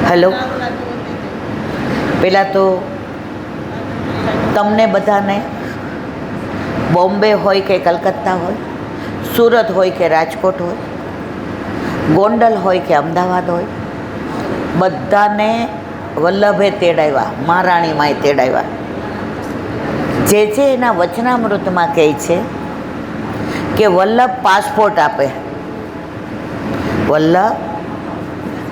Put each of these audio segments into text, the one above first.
Hello. પહેલાં તો તમને બધાને બોમ્બે હોય કે કલકત્તા હોય, સુરત હોય કે રાજકોટ હોય, ગોંડલ હોય કે અમદાવાદ હોય, બધાને વલ્લભે તેડાવ્યા, મહારાણીમાએ તેડાવ્યા. જે એના વચનામૃતમાં કહે છે કે વલ્લભ પાસપોર્ટ આપે, વલ્લભ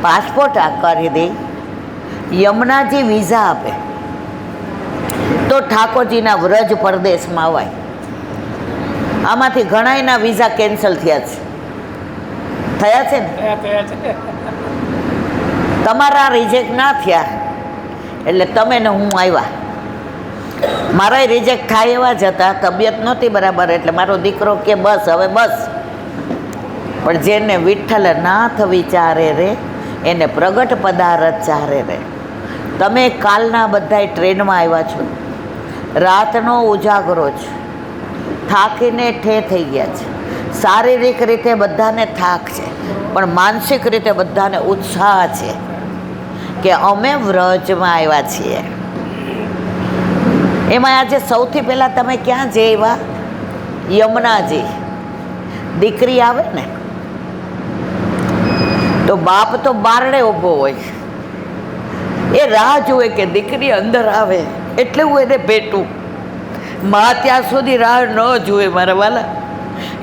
પાસપોર્ટ કરી દે, યમુનાજી વિઝા આપે તો ઠાકોરજીના વ્રજ પરદેશમાં અવાય. આમાંથી ઘણાયના વિઝા કેન્સલ થયા છે ને? તમારા રિજેક્ટ ના થયા એટલે તમે ને હું આવ્યા. મારા રિજેક્ટ થાય એવા જ હતા, તબિયત નહોતી બરાબર એટલે મારો દીકરો કે બસ હવે બસ. પણ જેને વિઠ્ઠલ નાથ વિચારે રે એને પ્રગટ પદારથ ચારે રે. તમે કાલના બધાય ટ્રેનમાં આવ્યા છો, રાતનો ઉજાગરો છે, થાકીને ઠે થઈ ગયા છે. શારીરિક રીતે બધાને થાક છે, પણ માનસિક રીતે બધાને ઉત્સાહ છે કે અમે વ્રજમાં આવ્યા છીએ. એમાં આજે સૌથી પહેલાં તમે ક્યાં જઈ? યમુનાજી. દીકરી આવે ને તો બાપ તો બારણે ઊભો હોય, એ રાહ જુએ કે દીકરી અંદર આવે એટલે હું એને ભેટું. માં ત્યાં સુધી રાહ ન જુએ મારા વાલા,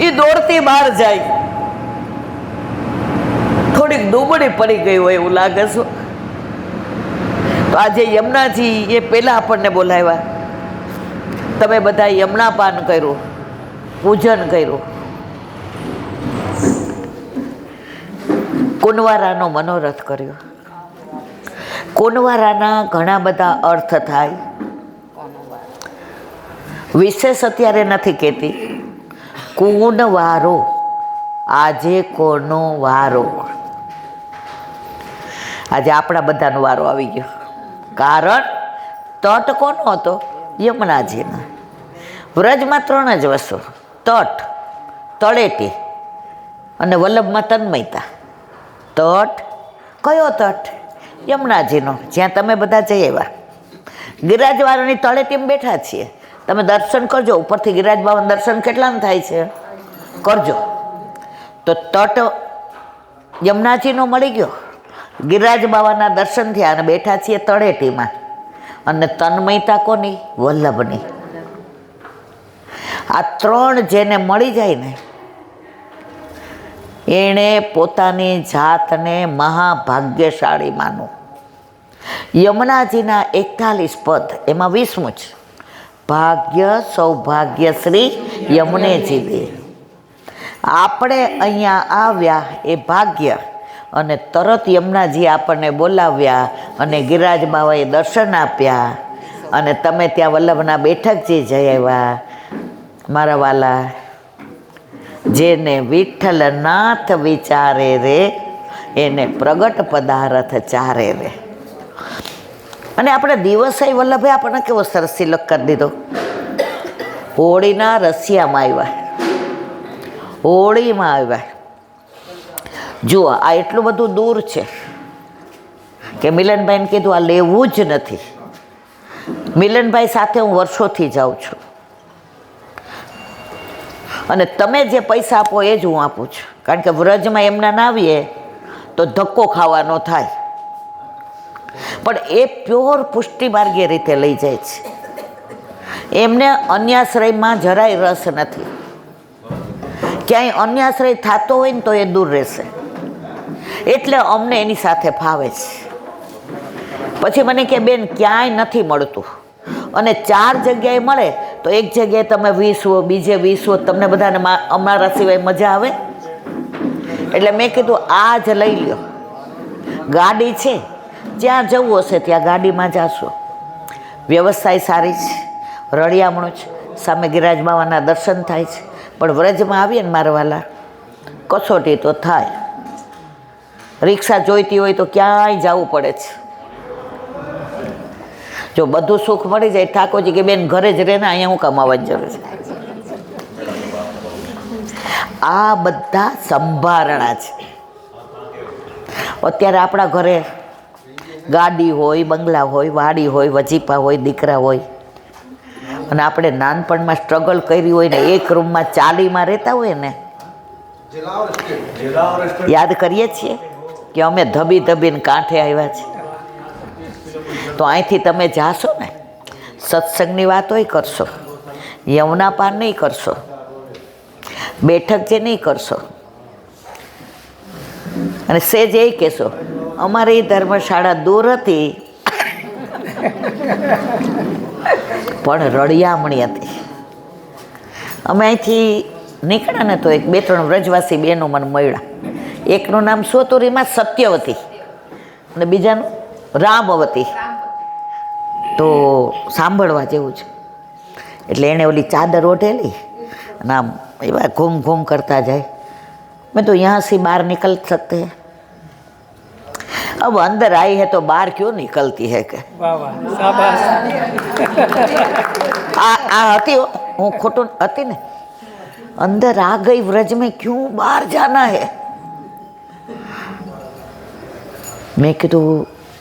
એ દોડતી બહાર જાય. થોડીક દુબળી પડી ગઈ હોય એવું લાગે છે. તો આજે યમુનાજી એ પહેલાં આપણને બોલાવ્યા. તમે બધા યમુના પાન કર્યું, પૂજન કર્યું, કુંવારાનો મનોરથ કર્યો. કુંવારાના ઘણા બધા અર્થ થાય, વિશેષ અત્યારે નથી કહેતી. કુંવારો, આજે કોનો વારો? આજે આપણા બધાનો વારો આવી ગયો. કારણ તટ કોનો હતો? યમુનાજીનો. વ્રજમાં 3 જ વસ્તુ: તટ, તળેટી અને વલ્લભમાં તન્મયતા. તટ કયો તટ? યમુનાજીનો, જ્યાં તમે બધા જઈ આવ્યા. ગિરિરાજવાળાની તળેટીમાં બેઠા છીએ, તમે દર્શન કરજો. ઉપરથી ગિરિરાજ બાબાના દર્શન કેટલાને થાય છે? કરજો. તો તટ યમુનાજીનો મળી ગયો, ગિરિરાજ બાબાના દર્શન થયા અને બેઠા છીએ તળેટીમાં. અને તન્મયતા કોની? વલ્લભની. આ 3 જેને મળી જાય ને એણે પોતાની જાતને મહાભાગ્યશાળી માનું. યમુનાજીના 41 પદ, એમાં 20મું છે. ભાગ્ય સૌભાગ્ય શ્રી યમુનેજી દે. આપણે અહીંયા આવ્યા એ ભાગ્ય, અને તરત યમુનાજી આપણને બોલાવ્યા અને ગિરિરાજ બાબાએ દર્શન આપ્યા. અને તમે ત્યાં વલ્લભના બેઠકજી જઈ આવ્યા. મારા વાલા, જેને વિઠ્ઠલ નાથ વિચારે રે એને પ્રગટ પદારથ ચારે રે. અને આપણે દિવસે વલ્લભે આપણને કેવો સરસ તિલક કરી દીધો. હોળીના રસિયામાં આવ્યા, હોળીમાં આવ્યા. જુઓ, આ એટલું બધું દૂર છે કે મિલનભાઈને કીધું આ લેવું જ નથી. મિલનભાઈ સાથે હું વર્ષોથી જાઉં છું અને તમે જે પૈસા આપો એ જ હું આપું છું. કારણ કે વ્રજમાં એમના ના આવીએ તો ધક્કો ખાવાનો થાય. પણ એ પ્યોર પુષ્ટિ માર્ગીય રીતે લઈ જાય છે. એમને અન્યાશ્રયમાં જરાય રસ નથી. ક્યાંય અન્યાશ્રય થતો હોય ને તો એ દૂર રહેશે. એટલે અમને એની સાથે ફાવે છે. પછી મને કે બેન ક્યાંય નથી મળતું, અને 4 જગ્યાએ મળે તો એક જગ્યાએ તમે 20 બીજે 20, તમને બધાને અમારા સિવાય મજા આવે. એટલે મેં કીધું આ જ લઈ લ્યો, ગાડી છે, જ્યાં જવું હશે ત્યાં ગાડીમાં જાશો. વ્યવસ્થા સારી છે, રળિયામણું છે, સામે ગિરિરાજ બાબાના દર્શન થાય છે. પણ વ્રજમાં આવીએ ને મારા વાલા, કસોટી તો થાય. રિક્ષા જોઈતી હોય તો ક્યાંય જવું પડે છે. જો બધું સુખ મળી જાય, ઠાકોરજી કે બેન ઘરે જ રહે ને, અહીંયા હું કમાવાની જરૂર છે. આ બધા સંભારણા છે. અત્યારે આપણા ઘરે ગાડી હોય, બંગલા હોય, વાડી હોય, વજીપા હોય, દીકરા હોય, અને આપણે નાનપણમાં સ્ટ્રગલ કરી હોય ને એક રૂમમાં ચાલીમાં રહેતા હોય ને, યાદ કરીએ છીએ કે અમે ધબી ધબીને કાંઠે આવ્યા છીએ. તો અહીંથી તમે જાશો ને, સત્સંગની વાતોય કરશો, યમુના પાન નહીં કરશો, બેઠક જે નહીં કરશો, અને સેજ એ કહેશો અમારી ધર્મશાળા દૂર હતી પણ રળિયામણી હતી. અમે અહીંથી નીકળ્યા ને તો એક 2-3 વ્રજવાસી બહેનો મને મળ્યા. એકનું નામ સોતુરીમાં સત્યવતી અને બીજાનું રામવતી. તો સાંભળવા જેવું છે. એટલે એણે ઓલી ચાદર ઓઢેલી અને આમ એવા ઘૂમ ઘૂમ કરતા જાય. मैं तो यहाँ से बाहर निकल सकते हैं, अब अंदर आई है तो बाहर क्यों निकलती है के. आ हती हूँ खोटू हती ने, अंदर आ गई व्रज में क्यों बाहर जाना है. मैं कीधु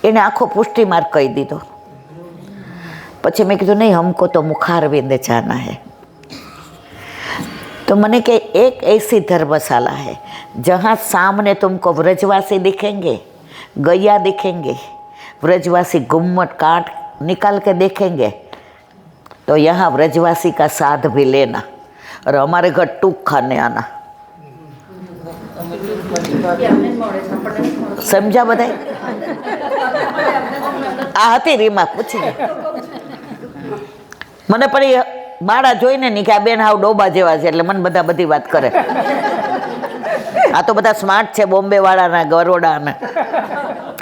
એને આખો પુષ્ટિ માર્ગ કહી દીધો. પછી મેં કીધું નહીં, हमको तो मुखारविंद जाना है. तो मैंने कि एक ऐसी धर्मशाला है जहाँ सामने तुमको व्रजवासी दिखेंगे, गैया दिखेंगे, व्रजवासी गुम्मट काट निकाल के देखेंगे, तो यहाँ व्रजवासी का साथ भी लेना और हमारे घर टूक खाने आना. समझा बताए. आ હતી રીમા પૂછી મને પણ માળા જોઈને નહીં કે આ બેન હાવ ડોબા જેવા છે એટલે મને બધા બધી વાત કરે. આ તો બધા સ્માર્ટ છે, બોમ્બે વાળાના, ગરોડાના.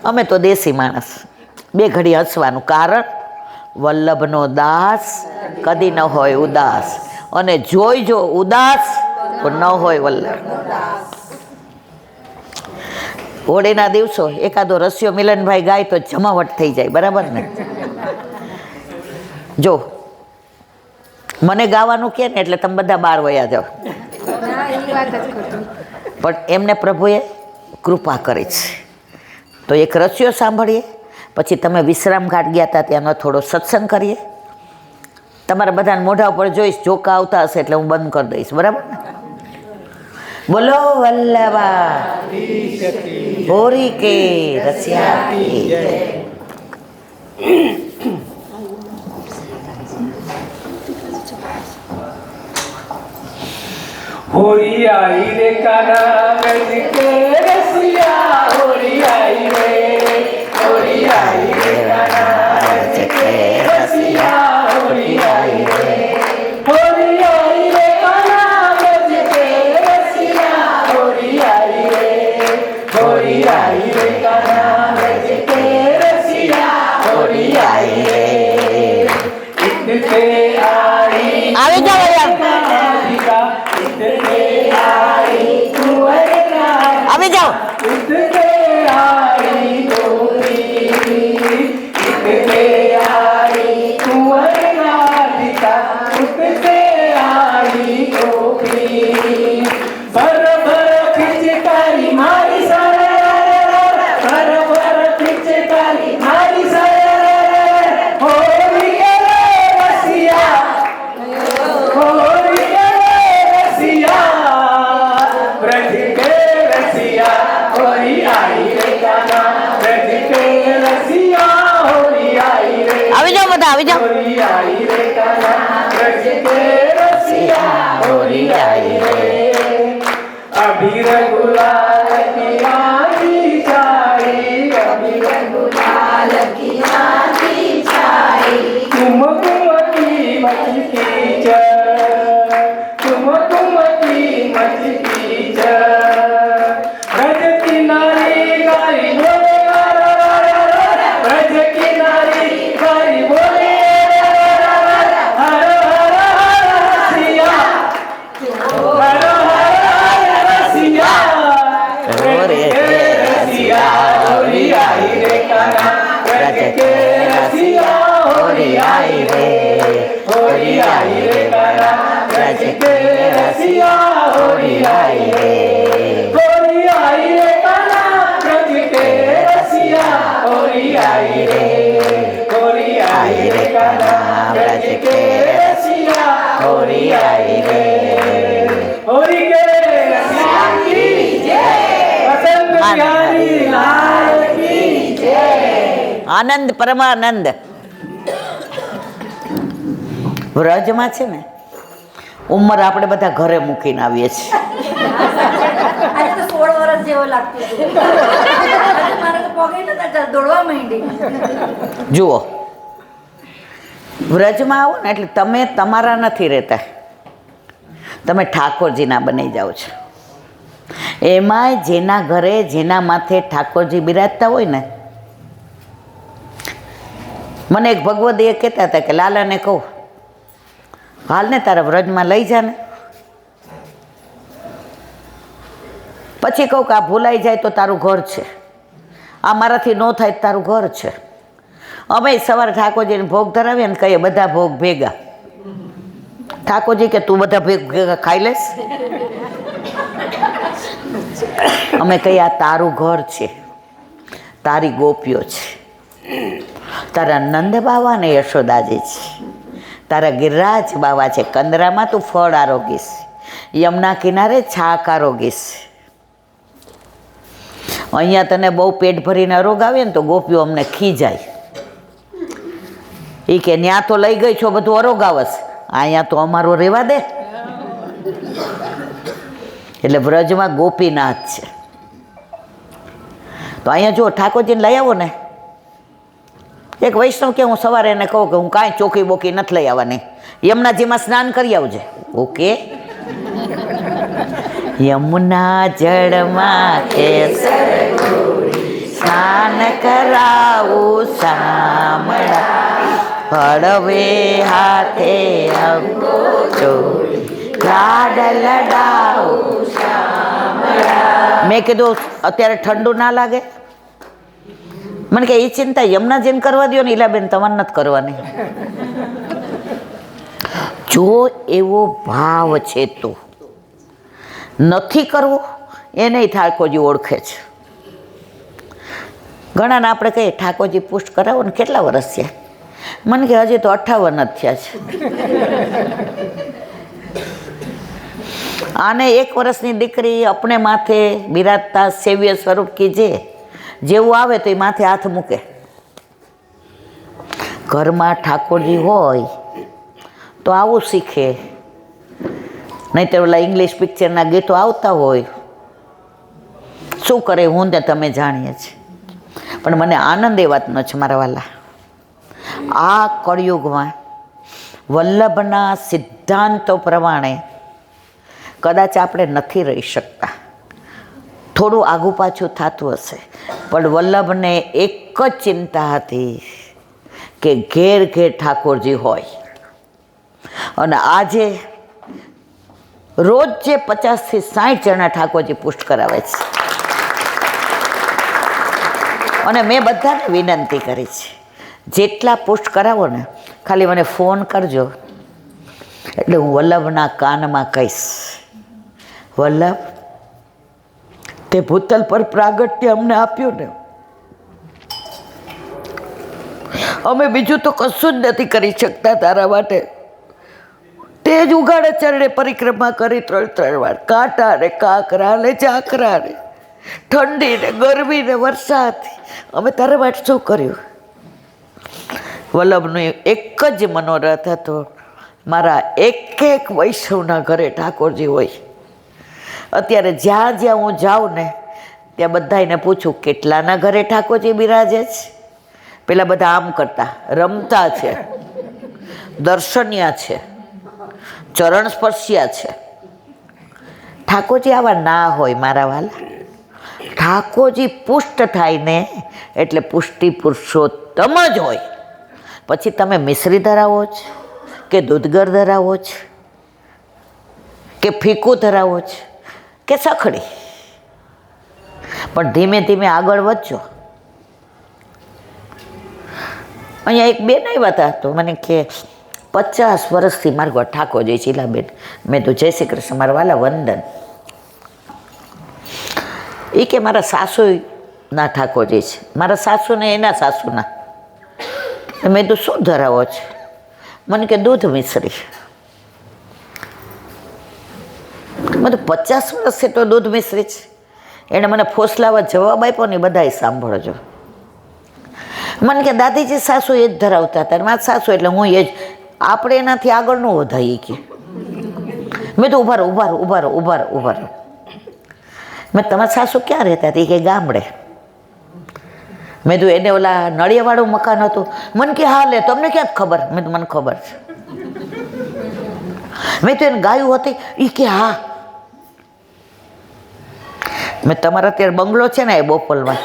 અમે તો દેશી માણસ. 2 ઘડી હસવાનું. કારણ વલ્લભનો દાસ કદી ન હોય ઉદાસ, અને જોઈ જો ઉદાસ તો ન હોય વલ્લભ. હોળીના દિવસો એકાદો રસિયો મિલનભાઈ ગાય તો જમાવટ થઈ જાય, બરાબર ને. જો મને ગાવાનું કે ને એટલે તમે બધા બહાર વયા જાઓ. પણ એમને પ્રભુએ કૃપા કરી છે. તો એક રસિયો સાંભળીએ, પછી તમે વિશ્રામ ઘાટ ગયા હતા ત્યાંનો થોડો સત્સંગ કરીએ. તમારા બધાને મોઢા ઉપર જોઈશ, જોકા આવતા હશે એટલે હું બંધ કરી દઈશ, બરાબર ને. બોલો વલ્લભા હોરી કે રસિયા કી જય. होरी आई रे काना गज के रसिया, होरी आई रे काना गज के रसिया, होरी आई रे काना गज के रसिया, होरी आई रे काना गज के रसिया, होरी आई रे. इतने आई આવી જાઓ યાર, આવી જાઓ. આવી જાઓ બધા, આવી જાઓ. अबीर गुलाल की आँखी छाई, अबीर गुलाल की आँखी छाई, तुम की मचकी च, तुम की मचकी च. ब्रज की नारी गाई बोले, ब्रज की नारी गाई बोले, हर हर हर सिया, हर आई આનંદ પરમાનંદ. વ્રજમાં છે ને ઉંમર આપણે બધા ઘરે મૂકીને આવીએ છીએ. આજે તો 16 વર્ષ જેવો લાગતું હતું. મારે તો પગે નતા દોડવા માંડી. જુઓ, વ્રજમાં આવો ને એટલે તમે તમારા નથી રહેતા, તમે ઠાકોરજીના બની જાઓ છો. એમાંય જેના ઘરે જેના માથે ઠાકોરજી બિરાજતા હોય ને, મને એક ભગવદી એ કહેતા હતા કે લાલાને કહું હાલ ને તારા વ્રજમાં લઈ જા ને. પછી કહું કે આ ભૂલાઈ જાય તો તારું ઘર છે, આ મારાથી ન થાય તો તારું ઘર છે. અમે સવારે ઠાકોરજીને ભોગ ધરાવીએ ને કહીએ બધા ભોગ ભેગા. ઠાકોરજી કે તું બધા ભેગા ખાઈ લેશ? અમે કહીએ આ તારું ઘર છે, તારી ગોપીઓ છે, તારા નંદ બાવા ને યશોદાજી છે, તારા ગિરિરાજ બાવા છે. કંદરામાં તું ફળ આરોગીશ, યમુના કિનારે છાક આરોગીશ. અહીંયા તને બહુ પેટ ભરીને રોગ આવે ને તો ગોપીઓ અમને ખીજાય. એ કે ત્યાં તો લઈ ગઈ છો બધું અરોગાવસ, અહીંયા તો અમારો રહેવા દે. એટલે વ્રજમાં ગોપીનાથ છે. તો અહીંયા જો ઠાકોરજીને લઈ આવો ને, એક વૈષ્ણવ કે હું સવારે એને કહું કે હું કાંઈ ચોકી બોકી નથી લઈ આવવાની, યમુનાજીમાં સ્નાન કરી આવજે. ઓકે, યમુના જળમાં સ્નાન કરાવું શામળા, હળવે હાથે લાડ લડાવું શામળા. મેં કીધું અત્યારે ઠંડુ ના લાગે? મને કે એ ચિંતા યમુનાજીને કરવા દો ને, ઈલાબેન તમારે નથી કરવાની. જો એવો ભાવ છે તો નથી કરવો એને ઠાકોરજી ઓળખે છે. ઘણાને આપણે કહીએ ઠાકોરજી પુષ્ટ કરાવો ને, કેટલા વર્ષ થયા? મને કે હજી તો 58 જ થયા છે. આને 1 વર્ષની દીકરી અપને માથે બિરાજતા સેવ્ય સ્વરૂપ કીજે, જેવું આવે તો એ માથે હાથ મૂકે. ઘરમાં ઠાકોરજી હોય તો આવું શીખે, નહીં તો ઓલા ઇંગ્લિશ પિક્ચરના ગીતો આવતા હોય, શું કરે હું ને તમે જાણીએ છીએ. પણ મને આનંદ એ વાતનો છે મારા વાલા, આ કળિયુગમાં વલ્લભના સિદ્ધાંતો પ્રમાણે કદાચ આપણે નથી રહી શકતા, થોડું આગુ પાછું થતું હશે, પણ વલ્લભને એક જ ચિંતા હતી કે ઘેર ઘેર ઠાકોરજી હોય. અને આજે રોજ જે 50 થી 60 જણા ઠાકોરજી પુષ્ટ કરાવે છે. અને મેં બધાને વિનંતી કરી છે, જેટલા પુષ્ટ કરાવો ને ખાલી મને ફોન કરજો, એટલે હું વલ્લભના કાનમાં કહીશ, વલ્લભ તે ભૂતલ પર પ્રાગટ્ય અમને આપ્યું ને, અમે બીજું તો કશું જ નથી કરી શકતા તારા માટે. તે જ ઉગાડે ચરણે પરિક્રમા કરી 3 વાર, કાંટા ને કાંકરા ને ચાકરા ને ઠંડી ને ગરમી ને વરસાદ, અમે તારા માટે શું કર્યું? વલ્લભનો એક જ મનોરથ હતો, મારા એક વૈષ્ણવના ઘરે ઠાકોરજી હોય. અત્યારે જ્યાં જ્યાં હું જાઉં ને ત્યાં બધાને પૂછું કેટલાના ઘરે ઠાકોરજી બિરાજે છે. પેલા બધા આમ કરતા, રમતા છે, દર્શનિયા છે, ચરણ સ્પર્શિયા છે. ઠાકોરજી આવા ના હોય મારા વાલા. ઠાકોરજી પુષ્ટ થાય ને એટલે પુષ્ટિ પુરુષોત્તમ જ હોય. પછી તમે મિશ્રી ધરાવો છો કે દૂધગર ધરાવો છો કે ફીકું ધરાવો છો કે સખડી, પણ ધીમે ધીમે આગળ વધજો. અહીંયા એક બેન આવ્યા હતા તો મને કે 50 વર્ષથી મારા ઘર ઠાકોરજી શીલાબેન. મેં તો જય શ્રી કૃષ્ણ મારા વાલા વંદન. એ કે મારા સાસુના ઠાકોરજી છે, મારા સાસુને એના સાસુના. મેં તો શું ધરાવો છે? મને કે દૂધ મિશ્રી. મેં તો 50 વર્ષથી તો દૂધ મિશ્રી છે. એણે મને ફોસલાવા જવાબ આપ્યો ને, બધાય સાંભળજો. મને કે દાદીજી સાસુ એ જ ધરાવતા હતા, મારા સાસુ એટલે હું એ જ, આપણે એનાથી આગળ ન વધાઈએ કે. મેં તો ઉભા રહો ઉભા રહો ઉભા રહો ઉભા રહો ઉભા રહો. મેં તમારા સાસુ ક્યાં રહેતા હતી કે ગામડે. મેં તો એને ઓલા નળિયાવાળું મકાન હતું. મને કે હા લે તમને ક્યાં ખબર? મેં તો મને ખબર છે. મેં તો એને ગાયું હતી એ કે હા. મેં તમારા અત્યારે બંગલો છે ને એ બોપલમાં,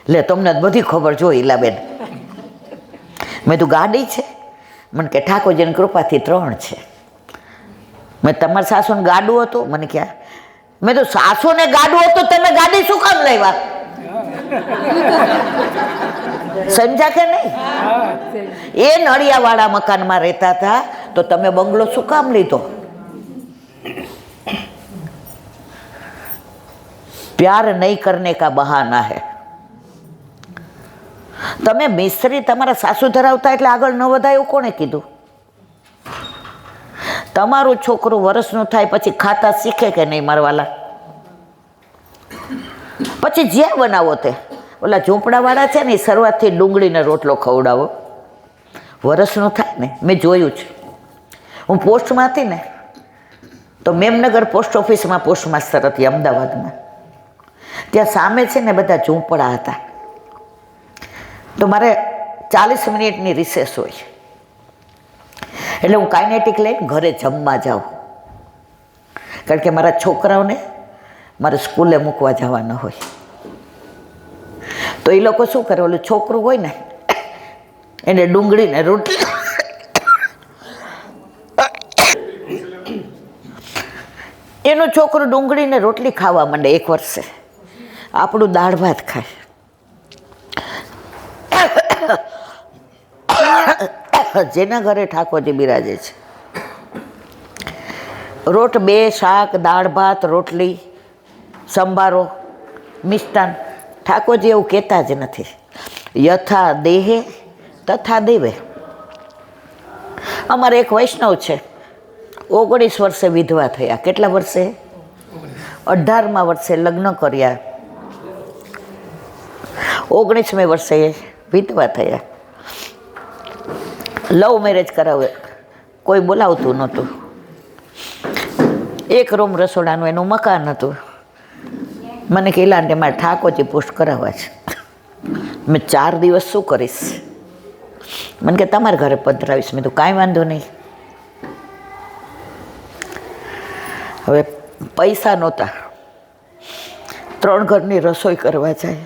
લે તમને બધી ખબર જો ઈલાબેન. મેં તો ગાડી છે? મને કે ઠાકોરજીની કૃપાથી 3 છે. મેં તમારા સાસુને ગાડું હતું? મને ક્યાં. મેં તો સાસુને ગાડું હતું તમે ગાડી શું કામ લાવ્યા? સમજા કે નહીં? એ નળિયાવાળા મકાનમાં રહેતા હતા તો તમે બંગલો શું કામ લીધો? प्यार नहीं करने का बहाना है. તમે મિસ્ત્રી તમારા સાસુ ધરાવતા એટલે આગળ ન વધાય એવું કોણે કીધું? તમારું છોકરું વર્ષનું થાય પછી ખાતા શીખે કે નહીં મારવાલા? પછી જ્યાં બનાવો તે ઓલા ઝૂંપડાવાળા છે ને એ શરૂઆતથી ડુંગળીને રોટલો ખવડાવો, વર્ષનું થાય ને. મેં જોયું છે. હું પોસ્ટમાં હતી ને તો મેમનગર પોસ્ટ ઓફિસમાં પોસ્ટ માસ્ટર હતી અમદાવાદમાં. ત્યાં સામે છે ને બધા ઝૂંપડા હતા. તો મારે 40 મિનિટની રિસેસ હોય એટલે હું કાઇનેટિક લઈને ઘરે જમવા જાઉં, કારણ કે મારા છોકરાઓને મારે સ્કૂલે મૂકવા જવાના હોય. તો એ લોકો શું કરે, ઓલું છોકરું હોય ને એને ડુંગળીને રોટલી એનું છોકરું ડુંગળીને રોટલી ખાવા માંડે 1 વર્ષે. આપણું દાળ ભાત ખાય. જેના ઘરે ઠાકોરજી બિરાજે છે, રોટ 2 શાક દાળ ભાત રોટલી સંભારો મિષ્ટાન. ઠાકોરજી એવું કહેતા જ નથી. યથા દેહે તથા દેવે. અમારે એક વૈષ્ણવ છે 19 વર્ષે વિધવા થયા. કેટલા વર્ષે? 18મા વર્ષે લગ્ન કર્યા, 19મે વર્ષે વિધવા થયા. લવ મેરેજ કરાવે, કોઈ બોલાવતું નહોતું. 1 રૂમ રસોડાનું એનું મકાન હતું. મને કહેલા કે મારે ઠાકોરજી પોસ્ટ કરાવવા છે. મેં 4 દિવસ શું કરીશ? મને કે તમારા ઘરે પધરાવીશ. મેં તો કાંઈ વાંધો નહીં. હવે પૈસા નહોતા, 3 ઘરની રસોઈ કરવા જાય.